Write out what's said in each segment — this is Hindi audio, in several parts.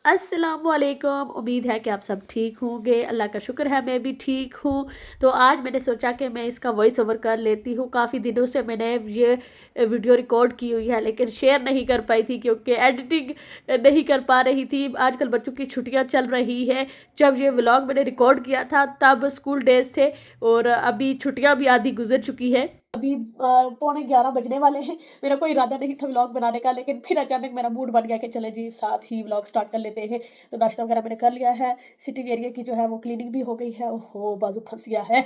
अस्सलामुअलैकुम। उम्मीद है कि आप सब ठीक होंगे। अल्लाह का शुक्र है मैं भी ठीक हूँ। तो आज मैंने सोचा कि मैं इसका वॉइस ओवर कर लेती हूँ। काफ़ी दिनों से मैंने ये वीडियो रिकॉर्ड की हुई है लेकिन शेयर नहीं कर पाई थी क्योंकि एडिटिंग नहीं कर पा रही थी। आजकल बच्चों की छुट्टियाँ चल रही है। जब ये व्लॉग मैंने रिकॉर्ड किया था तब स्कूल डेज थे और अभी छुट्टियाँ भी आधी गुजर चुकी है। अभी पौने 11 बजने वाले हैं। मेरा कोई इरादा नहीं था व्लॉग बनाने का लेकिन फिर अचानक मेरा मूड बन गया कि चले जी साथ ही व्लॉग स्टार्ट कर लेते हैं। तो नाश्ता वगैरह मैंने कर लिया है। सिटिंग एरिया की जो है वो क्लीनिंग भी हो गई है। ओहो बाजू फंस गया है।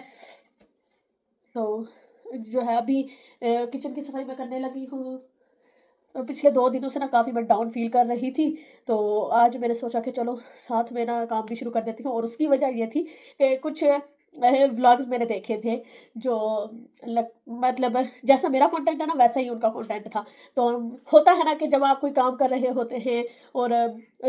तो जो है अभी किचन की सफाई मैं करने लगी हूँ। पिछले 2 दिनों से ना काफ़ी मैं डाउन फील कर रही थी। तो आज मैंने सोचा कि चलो साथ में ना काम भी शुरू कर देती हूँ और उसकी वजह ये थी कि कुछ व्लॉग्स मैंने देखे थे जो मतलब जैसा मेरा कंटेंट है ना वैसा ही उनका कंटेंट था। तो होता है ना कि जब आप कोई काम कर रहे होते हैं और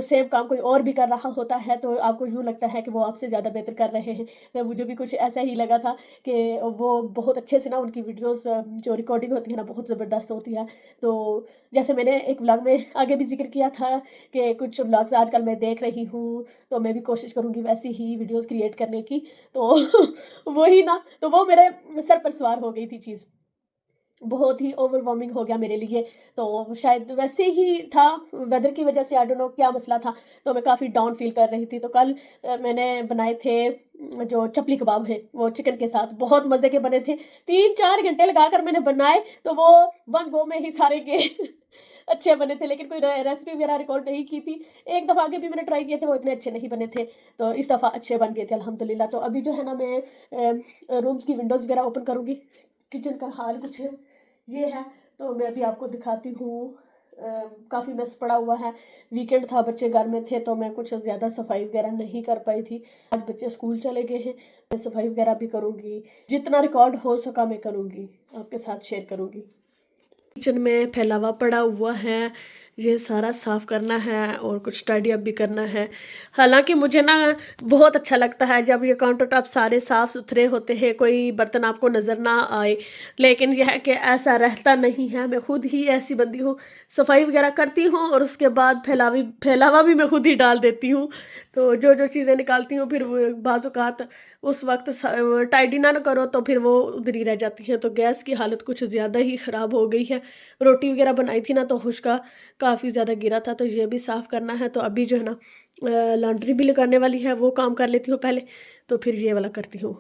सेम काम कोई और भी कर रहा होता है तो आपको यूँ लगता है कि वो आपसे ज़्यादा बेहतर कर रहे हैं। तो मुझे भी कुछ ऐसा ही लगा था कि वो बहुत अच्छे से ना उनकी वीडियोज़ जो रिकॉर्डिंग होती है ना बहुत ज़बरदस्त होती है। तो जैसे मैंने एक व्लॉग में आगे भी ज़िक्र किया था कि कुछ व्लॉग्स आजकल मैं देख रही हूँ, तो मैं भी कोशिश करूँगी वैसी ही वीडियोज़ क्रिएट करने की। तो वही ना, तो वो मेरे सर पर सवार हो गई थी चीज़। बहुत ही ओवरवार्मिंग हो गया मेरे लिए। तो शायद वैसे ही था, वेदर की वज़ह से आई डोंट नो क्या मसला था, तो मैं काफ़ी डाउन फ़ील कर रही थी। तो कल मैंने बनाए थे जो चपली कबाब हैं, वो चिकन के साथ बहुत मज़े के बने थे। 3-4 घंटे लगाकर मैंने बनाए, तो वो वन गो में ही सारे के अच्छे बने थे, लेकिन कोई रेसिपी वगैरह रिकॉर्ड नहीं की थी। एक दफ़ा आगे भी मैंने ट्राई किए थे, वो इतने अच्छे नहीं बने थे, तो इस दफ़ा अच्छे बन गए थे अल्हम्दुलिल्लाह। तो अभी जो है ना मैं रूम्स की विंडोज़ वगैरह ओपन करूँगी। किचन का हाल कुछ ये है, तो मैं अभी आपको दिखाती हूँ। काफ़ी मेस पड़ा हुआ है। वीकेंड था, बच्चे घर में थे, तो मैं कुछ ज़्यादा सफाई वगैरह नहीं कर पाई थी। आज बच्चे स्कूल चले गए हैं, मैं सफाई वगैरह भी करूँगी। जितना रिकॉर्ड हो सका मैं करूँगी, आपके साथ शेयर करूँगी। किचन में फैलावा पड़ा हुआ है, ये सारा साफ़ करना है और कुछ टाइडी अप भी करना है। हालाँकि मुझे ना बहुत अच्छा लगता है जब ये काउंटर टॉप सारे साफ़-सुथरे होते हैं, कोई बर्तन आपको नज़र ना आए। लेकिन यह है कि ऐसा रहता नहीं है, मैं खुद ही ऐसी बंदी हूँ, सफाई वगैरह करती हूँ और उसके बाद फैलावा भी मैं खुद ही डाल देती हूँ। तो जो चीज़ें निकालती हूँ फिर वो बाज़ औक़ात उस वक़्त टाइडी ना करो तो फिर वो उधर ही रह जाती हैं। तो गैस की हालत कुछ ज़्यादा ही ख़राब हो गई है। रोटी वगैरह बनाई थी ना तो खुश्का काफ़ी ज़्यादा गिरा था, तो ये भी साफ़ करना है। तो अभी जो है ना लॉन्ड्री भी लगाने वाली है, वो काम कर लेती हूँ पहले, तो फिर ये वाला करती हूँ।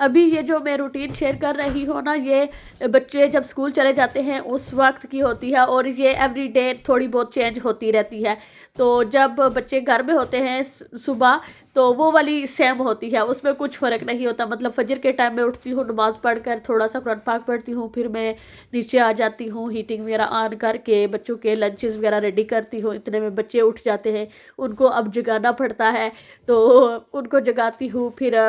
अभी ये जो मैं रूटीन शेयर कर रही हूँ ना, ये बच्चे जब स्कूल चले जाते हैं उस वक्त की होती है और ये एवरी डे थोड़ी बहुत चेंज होती रहती है। तो जब बच्चे घर में होते हैं सुबह, तो वो वाली सेम होती है, उसमें कुछ फ़र्क नहीं होता। मतलब फजर के टाइम में उठती हूँ, नमाज़ पढ़कर थोड़ा सा कुरान पाक पढ़ती हूँ, फिर मैं नीचे आ जाती हूँ, हीटिंग वगैरह ऑन करके बच्चों के लंचेस वगैरह रेडी करती हूँ। इतने में बच्चे उठ जाते हैं, उनको अब जगाना पड़ता है, तो उनको जगाती हूँ। फिर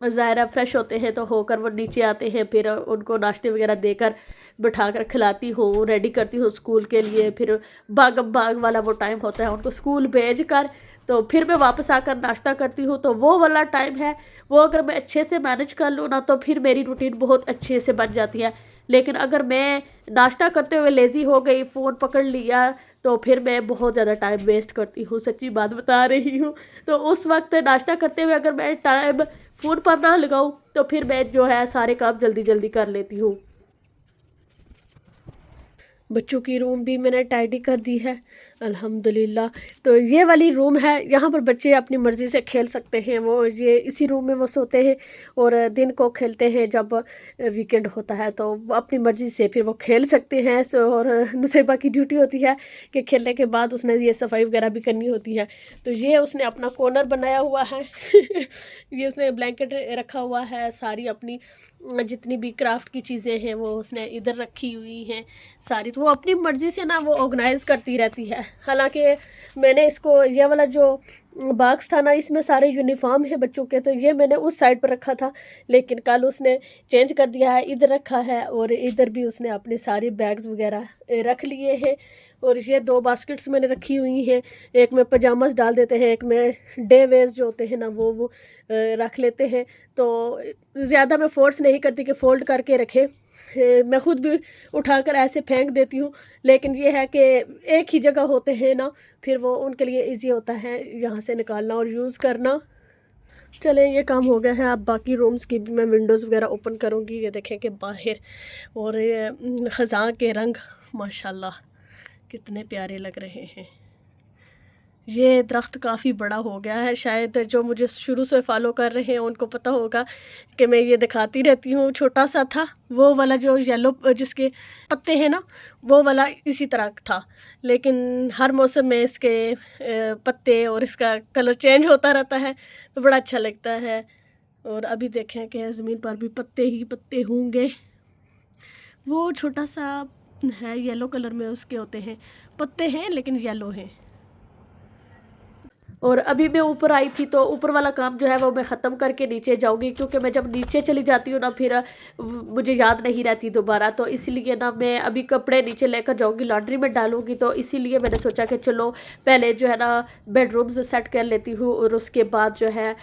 ज़ाहिर है फ्रेश होते हैं तो होकर वो नीचे आते हैं, फिर उनको नाश्ते वगैरह देकर बिठाकर खिलाती हूँ, रेडी करती हूँ स्कूल के लिए। फिर भागम भाग वाला वो टाइम होता है, उनको स्कूल भेज कर तो फिर मैं वापस आकर नाश्ता करती हूँ। तो वो वाला टाइम है, वो अगर मैं अच्छे से मैनेज कर लूँ ना तो फिर मेरी रूटीन बहुत अच्छे से बन जाती है। लेकिन अगर मैं नाश्ता करते हुए लेज़ी हो गई, फ़ोन पकड़ लिया, तो फिर मैं बहुत ज़्यादा टाइम वेस्ट करती हूँ, सच्ची बात बता रही हूँ। तो उस वक्त नाश्ता करते हुए अगर मैं टाइम फ़ोन पर ना लगाऊँ तो फिर मैं जो है सारे काम जल्दी जल्दी कर लेती हूँ। बच्चों की रूम भी मैंने टाइडी कर दी है अल्हम्दुलिल्लाह। तो ये वाली रूम है, यहाँ पर बच्चे अपनी मर्ज़ी से खेल सकते हैं। वो ये इसी रूम में वो सोते हैं और दिन को खेलते हैं। जब वीकेंड होता है तो वो अपनी मर्ज़ी से फिर वो खेल सकते हैं। और नुसैबा की ड्यूटी होती है कि खेलने के बाद उसने ये सफाई वगैरह भी करनी होती है। तो ये उसने अपना कॉर्नर बनाया हुआ है ये उसने ब्लैंकेट रखा हुआ है, सारी अपनी जितनी भी क्राफ्ट की चीज़ें हैं वो उसने इधर रखी हुई हैं सारी। तो वो अपनी मर्ज़ी से ना वो ऑर्गेनाइज़ करती रहती है। हालांकि मैंने इसको ये वाला जो बॉक्स था ना, इसमें सारे यूनिफॉर्म है बच्चों के, तो ये मैंने उस साइड पर रखा था, लेकिन कल उसने चेंज कर दिया है, इधर रखा है और इधर भी उसने अपने सारे बैग्स वगैरह रख लिए हैं। और ये 2 बास्केट्स मैंने रखी हुई हैं, एक में पजामास डाल देते हैं, एक में डे वेयर्स जो होते हैं ना वो रख लेते हैं। तो ज़्यादा मैं फोर्स नहीं करती कि फ़ोल्ड करके रखें, मैं खुद भी उठाकर ऐसे फेंक देती हूँ, लेकिन ये है कि एक ही जगह होते हैं ना, फिर वो उनके लिए इजी होता है यहाँ से निकालना और यूज़ करना। चलें, ये काम हो गया है। अब बाकी रूम्स की भी मैं विंडोज़ वगैरह ओपन करूँगी। ये देखें कि बाहर और ये ख़ज़ां के रंग माशाल्लाह कितने प्यारे लग रहे हैं। ये दरख्त काफ़ी बड़ा हो गया है, शायद जो मुझे शुरू से फॉलो कर रहे हैं उनको पता होगा कि मैं ये दिखाती रहती हूँ। छोटा सा था वो वाला जो येलो जिसके पत्ते हैं ना, वो वाला इसी तरह था, लेकिन हर मौसम में इसके पत्ते और इसका कलर चेंज होता रहता है, तो बड़ा अच्छा लगता है। और अभी देखें कि ज़मीन पर भी पत्ते ही पत्ते होंगे। वो छोटा सा है येलो कलर में, उसके होते हैं पत्ते हैं लेकिन येलो हैं। और अभी मैं ऊपर आई थी तो ऊपर वाला काम जो है वो मैं ख़त्म करके नीचे जाऊंगी, क्योंकि मैं जब नीचे चली जाती हूँ ना फिर मुझे याद नहीं रहती दोबारा, तो इसीलिए ना मैं अभी कपड़े नीचे लेकर जाऊंगी, लॉन्ड्री में डालूंगी। तो इसीलिए मैंने सोचा कि चलो पहले जो है ना बेडरूम्स सेट कर लेती हूँ और उसके बाद जो है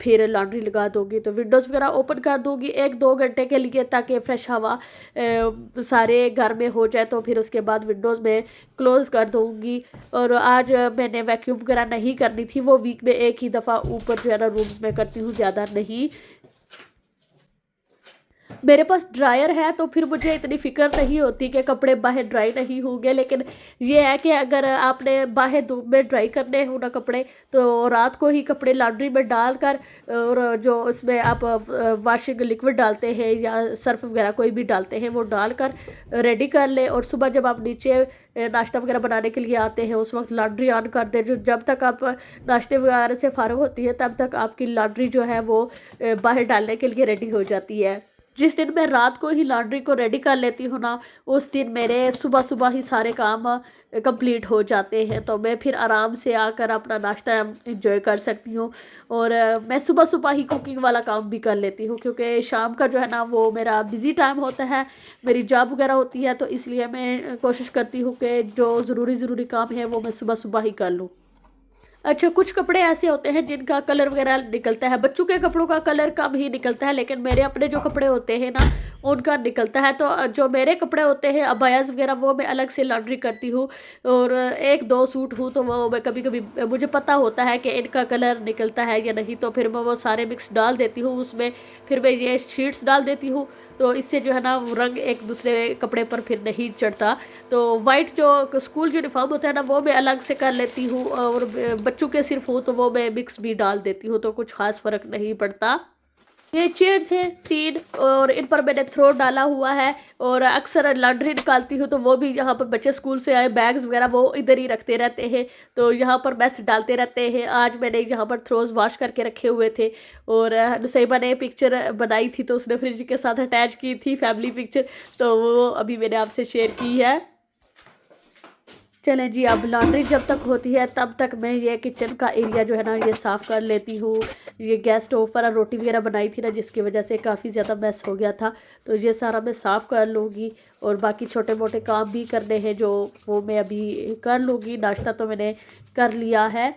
फिर लॉन्ड्री लगा दूँगी। तो विंडोज़ वगैरह ओपन कर दूँगी 1-2 घंटे के लिए, ताकि फ्रेश हवा सारे घर में हो जाए। तो फिर उसके बाद विंडोज़ में क्लोज़ कर दूँगी। और आज मैंने वैक्यूम वगैरह नहीं करनी थी, वो वीक में एक ही दफ़ा ऊपर जो है ना रूम्स में करती हूँ, ज़्यादा नहीं। मेरे पास ड्रायर है तो फिर मुझे इतनी फ़िक्र नहीं होती कि कपड़े बाहर ड्राई नहीं होंगे, लेकिन ये है कि अगर आपने बाहर धूप में ड्राई करने हो ना कपड़े, तो रात को ही कपड़े लॉन्ड्री में डालकर और जो उसमें आप वॉशिंग लिक्विड डालते हैं या सर्फ वगैरह कोई भी डालते हैं वो डालकर रेडी कर लें। और सुबह जब आप नीचे नाश्ता वगैरह बनाने के लिए आते हैं उस वक्त लॉन्ड्री ऑन कर दें। जो जब तक आप नाश्ते वगैरह से फ़ारिग होती है तब तक आपकी लॉन्ड्री जो है वो बाहर डालने के लिए रेडी हो जाती है। जिस दिन मैं रात को ही लॉन्ड्री को रेडी कर लेती हूँ ना, उस दिन मेरे सुबह सुबह ही सारे काम कंप्लीट हो जाते हैं, तो मैं फिर आराम से आकर अपना नाश्ता एंजॉय कर सकती हूँ। और मैं सुबह सुबह ही कुकिंग वाला काम भी कर लेती हूँ, क्योंकि शाम का जो है ना वो मेरा बिज़ी टाइम होता है, मेरी जॉब वगैरह होती है, तो इसलिए मैं कोशिश करती हूँ कि जो ज़रूरी काम है वो मैं सुबह सुबह ही कर लूँ। अच्छा, कुछ कपड़े ऐसे होते हैं जिनका कलर वगैरह निकलता है, बच्चों के कपड़ों का कलर कम ही निकलता है, लेकिन मेरे अपने जो कपड़े होते हैं ना उनका निकलता है। तो जो मेरे कपड़े होते हैं अबायाज़ वगैरह वो मैं अलग से लॉन्ड्री करती हूँ। और 1-2 सूट हूँ तो वो मैं कभी कभी मुझे पता होता है कि इनका कलर निकलता है या नहीं, तो फिर मैं वो सारे मिक्स डाल देती हूँ उसमें। फिर मैं ये शीट्स डाल देती हूँ, तो इससे जो है ना वो रंग एक दूसरे कपड़े पर फिर नहीं चढ़ता। तो वाइट जो स्कूल यूनिफॉर्म होता है ना वो मैं अलग से कर लेती हूँ, और बच्चों के सिर्फ हो तो वो मैं मिक्स भी डाल देती हूँ, तो कुछ खास फर्क नहीं पड़ता। ये चेयर्स हैं 3 और इन पर मैंने थ्रो डाला हुआ है। और अक्सर लॉन्ड्री निकालती हूँ तो वो भी यहाँ पर बच्चे स्कूल से आए बैग्स वगैरह वो इधर ही रखते रहते हैं, तो यहाँ पर मैस डालते रहते हैं। आज मैंने यहाँ पर थ्रोज वॉश करके रखे हुए थे, और नुसैबा ने पिक्चर बनाई थी तो उसने फ्रिज के साथ अटैच की थी फैमिली पिक्चर, तो वो अभी मैंने आपसे शेयर की है। चलें जी, अब लॉन्ड्री जब तक होती है तब तक मैं ये किचन का एरिया जो है ना ये साफ़ कर लेती हूँ। ये गैस स्टोव पर रोटी वगैरह बनाई थी ना, जिसकी वजह से काफ़ी ज़्यादा मैस हो गया था, तो ये सारा मैं साफ़ कर लूँगी। और बाकी छोटे मोटे काम भी करने हैं जो वो मैं अभी कर लूँगी। नाश्ता तो मैंने कर लिया है।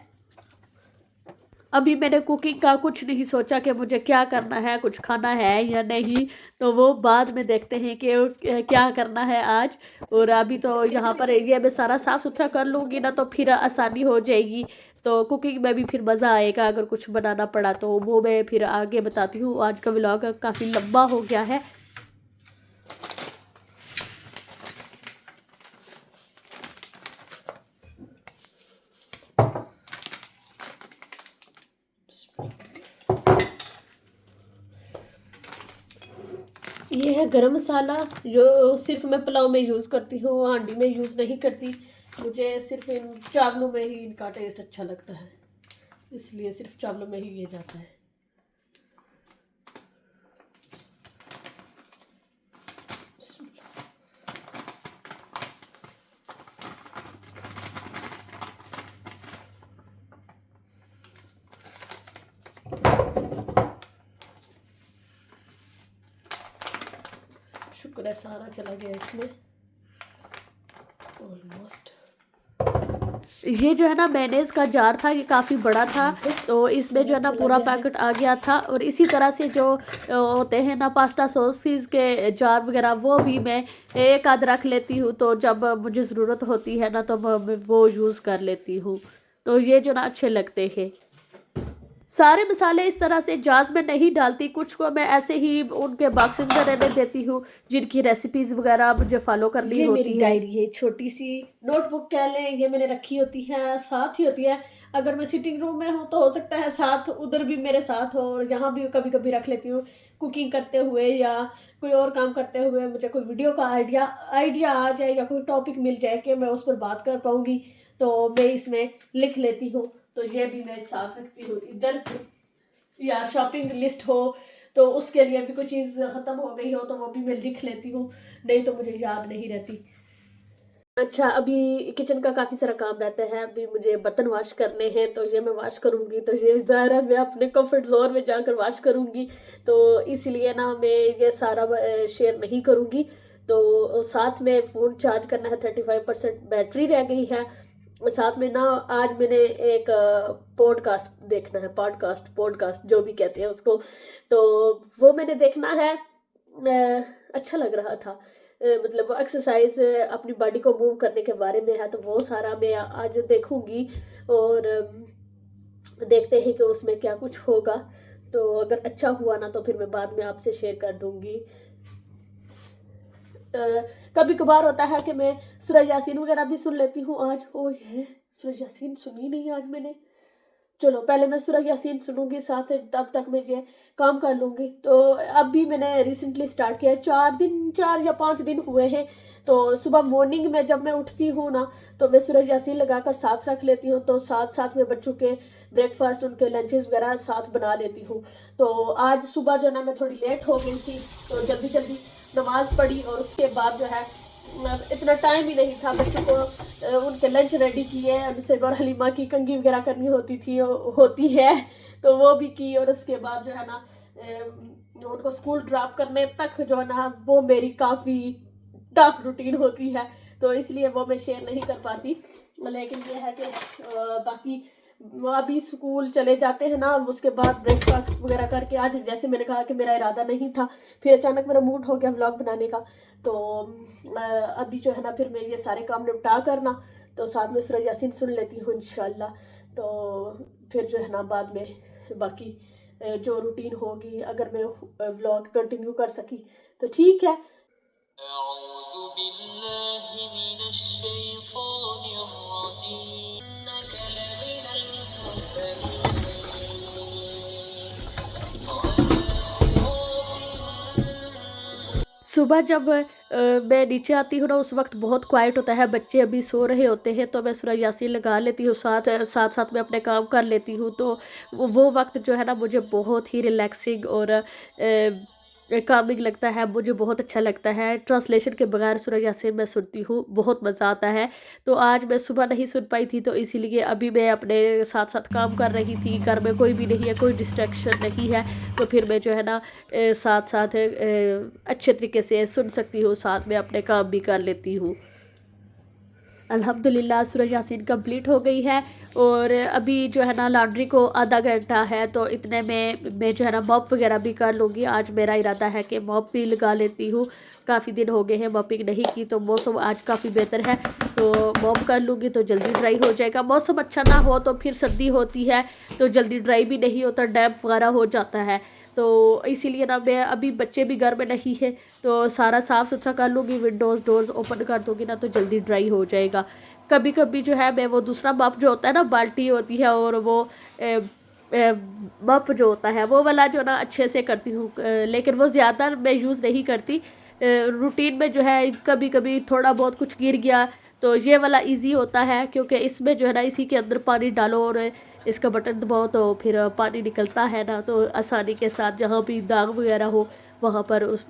अभी मैंने कुकिंग का कुछ नहीं सोचा कि मुझे क्या करना है, कुछ खाना है या नहीं, तो वो बाद में देखते हैं कि क्या करना है आज। और अभी तो यहाँ पर एरिया में सारा साफ़ सुथरा कर लूँगी ना तो फिर आसानी हो जाएगी, तो कुकिंग में भी फिर मज़ा आएगा। अगर कुछ बनाना पड़ा तो वो मैं फिर आगे बताती हूँ। आज का व्लॉग काफ़ी लंबा हो गया है। ये है गरम मसाला, जो सिर्फ मैं पुलाव में यूज़ करती हूँ, हांडी में यूज़ नहीं करती। मुझे सिर्फ इन चावलों में ही इनका टेस्ट अच्छा लगता है, इसलिए सिर्फ चावलों में ही ये जाता है। शुक्र है सारा चला गया इसमें ऑलमोस्ट। ये जो है ना मेयोनेज़ का जार था, ये काफ़ी बड़ा था, तो इसमें जो है ना पूरा पैकेट आ गया था। और इसी तरह से जो होते हैं ना पास्ता सॉसेस के जार वगैरह, वो भी मैं एक आध रख लेती हूँ, तो जब मुझे ज़रूरत होती है ना तो मैं वो यूज़ कर लेती हूँ। तो ये जो ना अच्छे लगते हैं। सारे मसाले इस तरह से जार्स में नहीं डालती, कुछ को मैं ऐसे ही उनके बॉक्सेस में रहने देती हूँ जिनकी रेसिपीज़ वगैरह मुझे फॉलो करनी होती है। ये मेरी डायरी है, छोटी सी नोटबुक कह लें, ये मैंने रखी होती है, साथ ही होती है। अगर मैं सिटिंग रूम में हूँ तो हो सकता है साथ उधर भी मेरे साथ हो, और यहाँ भी कभी कभी रख लेती हूँ कुकिंग करते हुए या कोई और काम करते हुए। मुझे कोई वीडियो का आइडिया आ जाए या कोई टॉपिक मिल जाए कि मैं उस पर बात कर पाऊँगी, तो मैं इसमें लिख लेती हूँ। तो ये भी मैं साथ रखती हूँ इधर। या शॉपिंग लिस्ट हो तो उसके लिए भी कोई चीज़ ख़त्म हो गई हो तो वो भी मैं लिख लेती हूँ, नहीं तो मुझे याद नहीं रहती। अच्छा, अभी किचन का काफ़ी सारा काम रहता है। अभी मुझे बर्तन वॉश करने हैं, तो ये मैं वॉश करूँगी, तो ये ज़ाहिर है मैं अपने कंफर्ट जोन में जाकर वॉश करूँगी, तो इसलिए ना मैं ये सारा शेयर नहीं करूँगी। तो साथ में फ़ोन चार्ज करना है, 35% बैटरी रह गई है। साथ में ना आज मैंने एक पॉडकास्ट देखना है, पॉडकास्ट जो भी कहते हैं उसको, तो वो मैंने देखना है। अच्छा लग रहा था। मतलब वो एक्सरसाइज अपनी बॉडी को मूव करने के बारे में है, तो वो सारा मैं आज देखूंगी। और देखते हैं कि उसमें क्या कुछ होगा। तो अगर अच्छा हुआ ना तो फिर मैं बाद में आपसे शेयर कर दूंगी। कभी कभार होता है कि मैं सूरह यासीन वगैरह भी सुन लेती हूँ। आज ओ ये सूरह यासीन सुनी नहीं आज मैंने। चलो पहले मैं सूरह यासीन सुनूंगी, साथ तब तक मैं ये काम कर लूँगी। तो अब भी मैंने रिसेंटली स्टार्ट किया है, 4 या 5 दिन हुए हैं। तो सुबह मॉर्निंग में जब मैं उठती हूँ ना तो मैं सूरह यासीन लगाकर साथ रख लेती हूँ, तो साथ साथ में बच्चों के ब्रेकफास्ट, उनके लंचेस वगैरह साथ बना लेती हूँ। तो आज सुबह जो ना मैं थोड़ी लेट हो गई थी, तो जल्दी जल्दी नमाज पढ़ी, और उसके बाद जो है इतना टाइम ही नहीं था बच्चों को उनके लंच रेडी किए, उनसे और हलीमा की कंघी वगैरह करनी होती है, तो वो भी की। और उसके बाद जो है ना उनको स्कूल ड्रॉप करने तक जो है ना वो मेरी काफ़ी टफ रूटीन होती है, तो इसलिए वो मैं शेयर नहीं कर पाती। लेकिन ये है कि बाकी वो अभी स्कूल चले जाते हैं ना, उसके बाद ब्रेकफास्ट वगैरह करके, आज जैसे मैंने कहा कि मेरा इरादा नहीं था, फिर अचानक मेरा मूड हो गया व्लॉग बनाने का, तो अभी जो है ना फिर मैं ये सारे काम निपटा करना, तो साथ में सूरह यासीन सुन लेती हूँ इंशाल्लाह। तो फिर जो है ना बाद में बाकी जो रूटीन होगी, अगर मैं व्लॉग कंटिन्यू कर सकी तो ठीक है। सुबह जब मैं नीचे आती हूँ ना उस वक्त बहुत क्वाइट होता है, बच्चे अभी सो रहे होते हैं, तो मैं सूरह यासीन लगा लेती हूँ, साथ साथ साथ में अपने काम कर लेती हूँ। तो वो वक्त जो है ना मुझे बहुत ही रिलैक्सिंग और कामिंग लगता है, मुझे बहुत अच्छा लगता है। ट्रांसलेशन के बगैर सूरह यासीन मैं सुनती हूँ, बहुत मज़ा आता है। तो आज मैं सुबह नहीं सुन पाई थी, तो इसीलिए अभी मैं अपने साथ साथ काम कर रही थी। घर में कोई भी नहीं है, कोई डिस्ट्रैक्शन नहीं है, तो फिर मैं जो है ना साथ साथ अच्छे तरीके से सुन सकती हूँ, साथ में अपने काम भी कर लेती हूँ। अल्हम्दुलिल्लाह सूरह यासीन कंप्लीट हो गई है, और अभी जो है ना लॉन्ड्री को आधा घंटा है, तो इतने में मैं जो है ना मॉप वगैरह भी कर लूँगी। आज मेरा इरादा है कि मॉप भी लगा लेती हूँ, काफ़ी दिन हो गए हैं मॉपिंग नहीं की, तो मौसम आज काफ़ी बेहतर है, तो मॉप कर लूँगी तो जल्दी ड्राई हो जाएगा। मौसम अच्छा ना हो तो फिर सर्दी होती है, तो जल्दी ड्राई भी नहीं होता, डैम्प वगैरह हो जाता है। तो इसीलिए ना मैं अभी बच्चे भी घर में नहीं है, तो सारा साफ़ सुथरा कर लूँगी, विंडोज़ डोर्स ओपन कर दूँगी ना तो जल्दी ड्राई हो जाएगा। कभी कभी जो है मैं वो दूसरा मप जो होता है ना, बाल्टी होती है, और वो मप जो होता है वो वाला जो ना अच्छे से करती हूँ, लेकिन वो ज़्यादा मैं यूज़ नहीं करती। रूटीन में जो है कभी कभी थोड़ा बहुत कुछ गिर गया तो ये वाला इजी होता है, क्योंकि इसमें जो है ना इसी के अंदर पानी डालो और इसका बटन दबाओ तो फिर पानी निकलता है ना, तो आसानी के साथ जहाँ भी दाग वगैरह हो वहाँ पर उस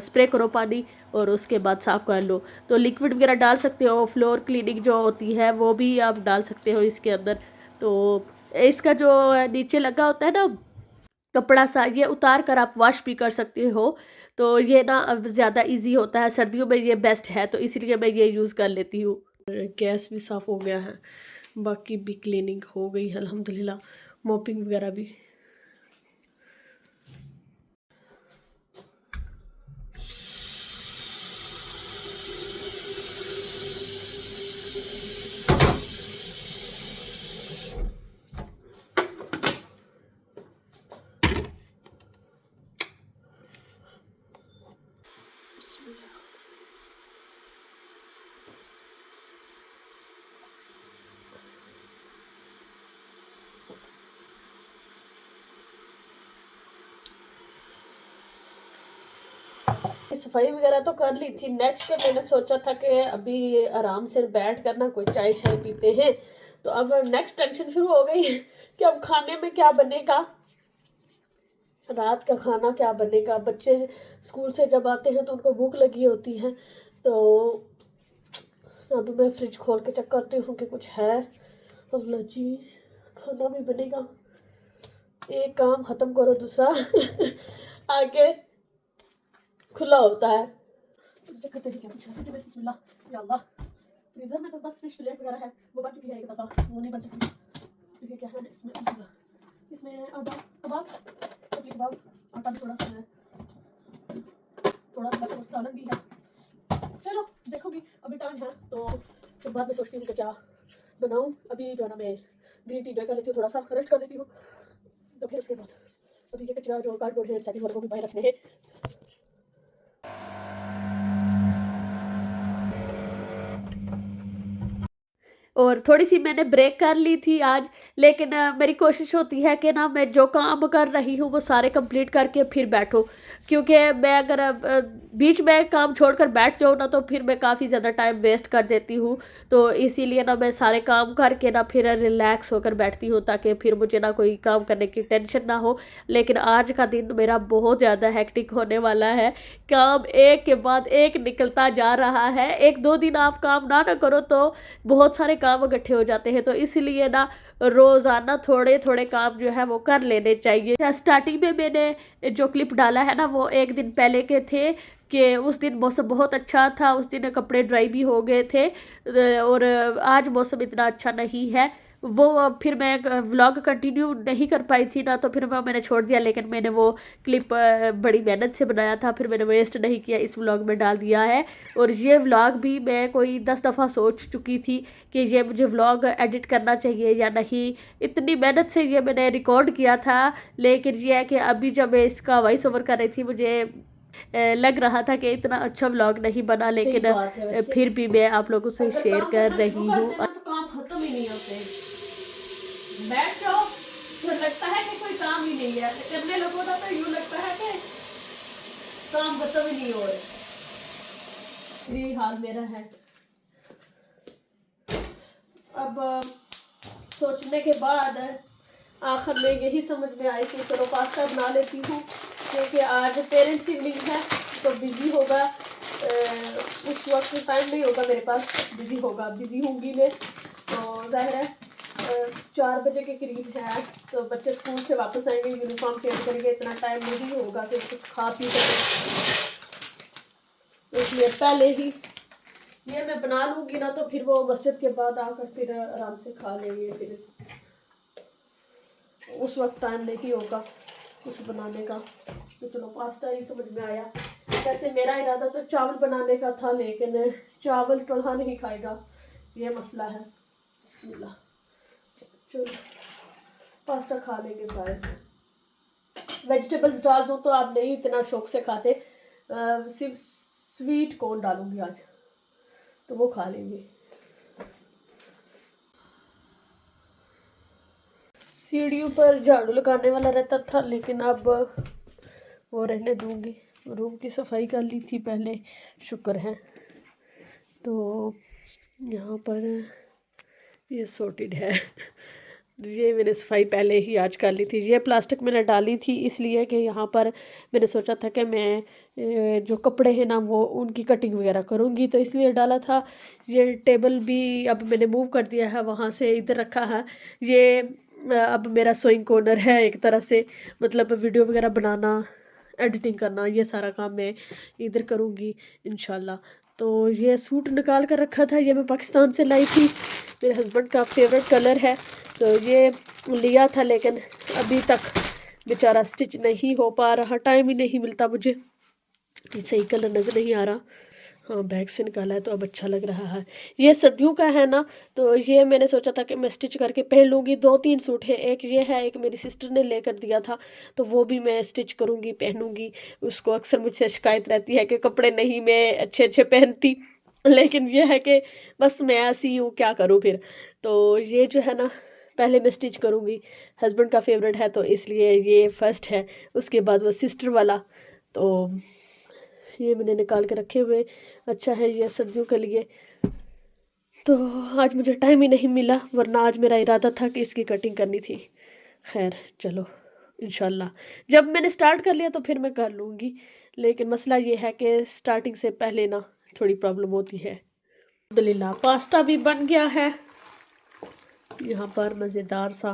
स्प्रे करो पानी, और उसके बाद साफ़ कर लो। तो लिक्विड वगैरह डाल सकते हो, फ्लोर क्लीनिंग जो होती है वो भी आप डाल सकते हो इसके अंदर। तो इसका जो नीचे लगा होता है ना कपड़ा सा, ये उतार कर आप वॉश भी कर सकते हो, तो ये ना अब ज़्यादा इजी होता है, सर्दियों में ये बेस्ट है, तो इसलिए मैं ये यूज़ कर लेती हूँ। गैस भी साफ़ हो गया है, बाकी भी क्लीनिंग हो गई है अल्हम्दुलिल्लाह, मॉपिंग वगैरह भी। सफाई वगैरह तो कर ली थी। नेक्स्ट मैंने सोचा था कि अभी आराम से बैठ कर ना कोई चाय शाय पीते हैं, तो अब नेक्स्ट टेंशन शुरू हो गई कि अब खाने में क्या बनेगा, रात का खाना क्या बनेगा। बच्चे स्कूल से जब आते हैं तो उनको भूख लगी होती है, तो अब मैं फ्रिज खोल के चेक करती हूँ कि कुछ है। अल्लाह जी, खाना भी बनेगा, एक काम ख़त्म करो दूसरा आगे खुला होता है। क्या बिस्मिल्लाह, या अल्लाह। फ्रीज़र में तो बस फिश फिलेट वगैरह है, वो बन चुकी है एक दफ़ा, वो नहीं बन सकती। देखिए क्या है इसमें, इसमें आधा कबाब, चपली कबाब, आटा भी थोड़ा सा है, थोड़ा सा सालन भी है। चलो देखोगी, अभी टाइम है तो फिर बाद में सोचती हूँ कि क्या बनाऊँ। अभी जो है ना मैं ग्रीन टी कर लेती हूँ, थोड़ा सा रेस्ट कर लेती हूँ, तो फिर उसके बाद अभी ये कचरा जो कार्डबोर्ड है रिसाइकिल वाले को भी बाहर रखने हैं। और थोड़ी सी मैंने ब्रेक कर ली थी आज, लेकिन मेरी कोशिश होती है कि ना मैं जो काम कर रही हूँ वो सारे कंप्लीट करके फिर बैठूँ, क्योंकि मैं अगर बीच में काम छोड़कर बैठ जाऊँ ना तो फिर मैं काफ़ी ज़्यादा टाइम वेस्ट कर देती हूँ। तो इसीलिए ना मैं सारे काम करके ना फिर रिलैक्स होकर बैठती हूँ, ताकि फिर मुझे ना कोई काम करने की टेंशन ना हो। लेकिन आज का दिन मेरा बहुत ज़्यादा हेक्टिक होने वाला है, काम एक के बाद एक निकलता जा रहा है। एक दो दिन आप काम ना करो तो बहुत सारे काम इकट्ठे हो जाते हैं, तो इसलिए ना रोज़ाना थोड़े थोड़े काम जो है वो कर लेने चाहिए। स्टार्टिंग में मैंने जो क्लिप डाला है ना वो एक दिन पहले के थे, कि उस दिन मौसम बहुत अच्छा था, उस दिन कपड़े ड्राई भी हो गए थे, और आज मौसम इतना अच्छा नहीं है। वो फिर मैं व्लॉग कंटिन्यू नहीं कर पाई थी ना, तो फिर मैंने छोड़ दिया। लेकिन मैंने वो क्लिप बड़ी मेहनत से बनाया था, फिर मैंने वेस्ट नहीं किया, इस व्लॉग में डाल दिया है। और ये व्लॉग भी मैं कोई 10 दफ़ा सोच चुकी थी कि ये मुझे व्लॉग एडिट करना चाहिए या नहीं, इतनी मेहनत से ये मैंने रिकॉर्ड किया था। लेकिन ये है कि अभी जब मैं इसका वॉइस ओवर कर रही थी, मुझे लग रहा था कि इतना अच्छा व्लॉग नहीं बना, लेकिन फिर भी मैं आप लोगों से शेयर कर रही हूँ। तो काम खत्म ही नहीं होते, बैठ जाओ तो लगता है कि कोई काम ही नहीं है, करने लगो ना तो यूँ लगता है कि काम खत्म ही नहीं हो रहे। यही हाल मेरा है। अब सोचने के बाद आखिर में यही समझ में आई कि चलो पास्ता बना लेती हूँ, क्योंकि आज पेरेंट्स इवनिंग है तो बिज़ी होगा, उस वक्त टाइम नहीं होगा मेरे पास, बिज़ी होंगी मैं। तो ज़ाहिर है 4 बजे के करीब है, तो बच्चे स्कूल से वापस आएंगे, यूनिफॉर्म चेंज करेंगे, इतना टाइम नहीं होगा कि कुछ खा पी सकें। इसलिए पहले ही ये मैं बना लूँगी ना, तो फिर वो मस्जिद के बाद आकर फिर आराम से खा लेंगे, फिर उस वक्त टाइम नहीं होगा कुछ बनाने का। तो चलो पास्ता ही समझ में आया। वैसे मेरा इरादा तो चावल बनाने का था, लेकिन चावल चूल्हा नहीं खाएगा, ये मसला है। बिस्मिल्लाह, चलो पास्ता खा लेंगे शायद। वेजिटेबल्स डाल दूँ तो आप नहीं इतना शौक से खाते, सिर्फ स्वीट कॉर्न डालूंगी आज, तो वो खा लेंगे। सीढ़ियों पर झाड़ू लगाने वाला रहता था, लेकिन अब वो रहने दूंगी। रूम की सफाई कर ली थी पहले, शुक्र है। तो यहाँ पर ये सॉर्टेड है ये मैंने सफाई पहले ही आज कर ली थी। ये प्लास्टिक मैंने डाली थी इसलिए कि यहाँ पर मैंने सोचा था कि मैं जो कपड़े हैं ना वो उनकी कटिंग वगैरह करूँगी, तो इसलिए डाला था। ये टेबल भी अब मैंने मूव कर दिया है, वहाँ से इधर रखा है। ये अब मेरा सोइंग कॉर्नर है एक तरह से, मतलब वीडियो वगैरह बनाना, एडिटिंग करना, ये सारा काम मैं इधर करूँगी इंशाल्लाह। तो ये सूट निकाल कर रखा था, ये मैं पाकिस्तान से लाई थी, मेरे हस्बैंड का फेवरेट कलर है, तो ये लिया था लेकिन अभी तक बेचारा स्टिच नहीं हो पा रहा, टाइम ही नहीं मिलता मुझे, सही कलर नज़र नहीं आ रहा। हाँ बैग से निकाला है तो अब अच्छा लग रहा है। ये सर्दियों का है ना, तो ये मैंने सोचा था कि मैं स्टिच करके पहन लूँगी। 2-3 सूट है, एक ये है, एक मेरी सिस्टर ने लेकर दिया था, तो वो भी मैं स्टिच करूँगी, पहनूँगी। उसको अक्सर मुझसे शिकायत रहती है कि कपड़े नहीं मैं अच्छे अच्छे पहनती, लेकिन ये है कि बस मैं ऐसी हूँ, क्या करूँ फिर। तो ये जो है ना पहले मैं स्टिच करूँगी, हस्बैंड का फेवरेट है तो इसलिए ये फर्स्ट है, उसके बाद वो सिस्टर वाला। तो ये मैंने निकाल के रखे हुए, अच्छा है ये सर्दियों के लिए। तो आज मुझे टाइम ही नहीं मिला, वरना आज मेरा इरादा था कि इसकी कटिंग करनी थी। खैर चलो इंशाल्लाह जब मैंने स्टार्ट कर लिया तो फिर मैं कर लूँगी, लेकिन मसला ये है कि स्टार्टिंग से पहले ना थोड़ी प्रॉब्लम होती है। अल्हम्दुलिल्लाह पास्ता भी बन गया है यहाँ पर मज़ेदार सा।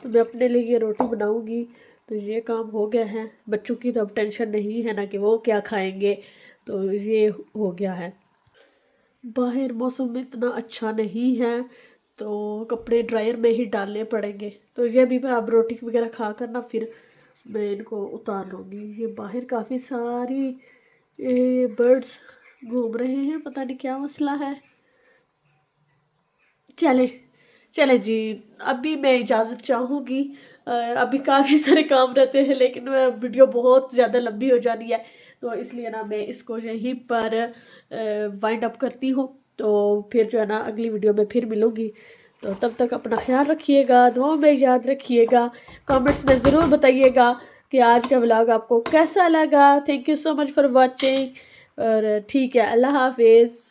तो मैं अपने लिए ये रोटी बनाऊँगी, तो ये काम हो गया है। बच्चों की तो अब टेंशन नहीं है ना कि वो क्या खाएंगे, तो ये हो गया है। बाहर मौसम इतना अच्छा नहीं है, तो कपड़े ड्रायर में ही डालने पड़ेंगे। तो ये भी मैं अब रोटी वगैरह खा कर ना फिर मैं इनको उतार लूँगी। ये बाहर काफ़ी सारी बर्ड्स घूम रहे हैं, पता नहीं क्या मसला है। चले चले जी, अभी मैं इजाज़त चाहूँगी। अभी काफ़ी सारे काम रहते हैं, लेकिन वीडियो बहुत ज़्यादा लंबी हो जानी है, तो इसलिए ना मैं इसको यहीं पर वाइंड अप करती हूँ। तो फिर जो है ना अगली वीडियो में फिर मिलूँगी, तो तब तक अपना ख्याल रखिएगा, दुआ में याद रखिएगा, कमेंट्स में ज़रूर बताइएगा कि आज का व्लॉग आपको कैसा लगा। Thank you so much for watching, और ठीक है, अल्लाह हाफिज़।